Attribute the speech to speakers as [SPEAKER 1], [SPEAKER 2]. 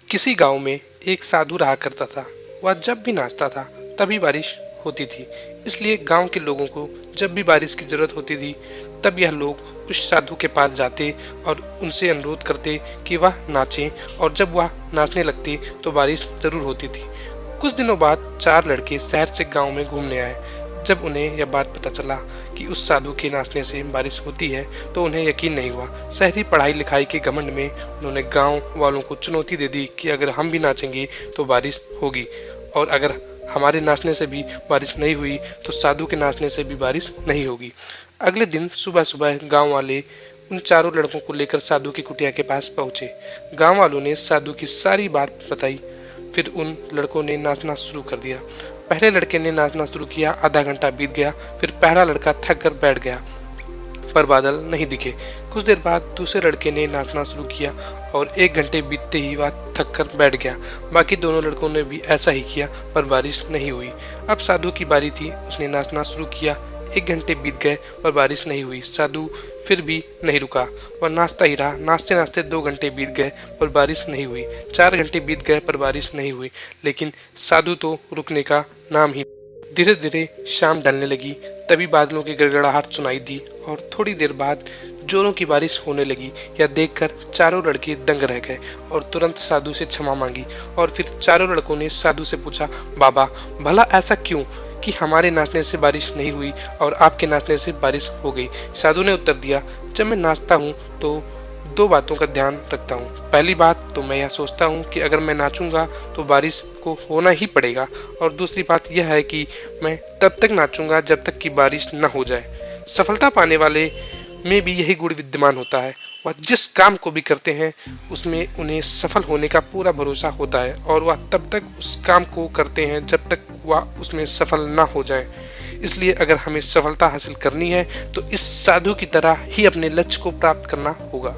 [SPEAKER 1] किसी गांव में एक साधु रहा करता था। वह जब भी नाचता था तभी बारिश होती थी। इसलिए गांव के लोगों को जब भी बारिश की जरूरत होती थी तब यह लोग उस साधु के पास जाते और उनसे अनुरोध करते कि वह नाचें, और जब वह नाचने लगते तो बारिश जरूर होती थी। कुछ दिनों बाद 4 लड़के शहर से गांव में घूमने आए। जब उन्हें यह बात पता चला कि उस साधु के नाचने से बारिश होती है तो उन्हें यकीन नहीं हुआ। शहरी पढ़ाई लिखाई के घमंड में उन्होंने गांव वालों को चुनौती दे दी कि अगर हम भी नाचेंगे तो बारिश होगी, और अगर हमारे नाचने से भी बारिश नहीं हुई तो साधु के नाचने से भी बारिश नहीं होगी। अगले दिन सुबह सुबह गांव वाले उन चारों लड़कों को लेकर साधु की कुटिया के पास पहुंचे। गांव वालों ने साधु की सारी बात बताई। फिर उन लड़कों ने नाचना शुरू कर दिया। पहले लड़के ने नाचना शुरू किया, आधा घंटा बीत गया। फिर पहला लड़का थक कर बैठ गया, पर बादल नहीं दिखे। कुछ देर बाद दूसरे लड़के ने नाचना शुरू किया और 1 घंटे बीतते ही वह थक कर बैठ गया। बाकी दोनों लड़कों ने भी ऐसा ही किया, पर बारिश नहीं हुई। अब साधु की बारी थी। उसने नाचना शुरू किया। 1 घंटे बीत गए पर बारिश नहीं हुई। साधु फिर भी नहीं रुका, वह नाचता ही रहा। नाचते नाचते 2 घंटे बीत गए पर बारिश नहीं हुई। 4 घंटे बीत गए पर बारिश नहीं हुई, लेकिन साधु तो रुकने का नाम ही। धीरे धीरे शाम ढलने लगी। तभी बादलों की गड़गड़ाहट सुनाई दी और थोड़ी देर बाद जोरों की बारिश होने लगी। यह देखकर चारों लड़के दंग रह गए और तुरंत साधु से क्षमा मांगी। और फिर चारों लड़कों ने साधु से पूछा, बाबा भला ऐसा क्यों कि हमारे नाचने से बारिश नहीं हुई और आपके नाचने से बारिश हो गई? साधु ने उत्तर दिया, जब मैं नाचता हूँ तो 2 बातों का ध्यान रखता हूँ। पहली बात तो मैं यह सोचता हूँ कि अगर मैं नाचूंगा तो बारिश को होना ही पड़ेगा, और दूसरी बात यह है कि मैं तब तक नाचूंगा जब तक कि बारिश न हो जाए। सफलता पाने वाले में भी यही गुण विद्यमान होता है। वह जिस काम को भी करते हैं उसमें उन्हें सफल होने का पूरा भरोसा होता है, और वह तब तक उस काम को करते हैं जब तक वह उसमें सफल ना हो जाए। इसलिए अगर हमें सफलता हासिल करनी है तो इस साधु की तरह ही अपने लक्ष्य को प्राप्त करना होगा।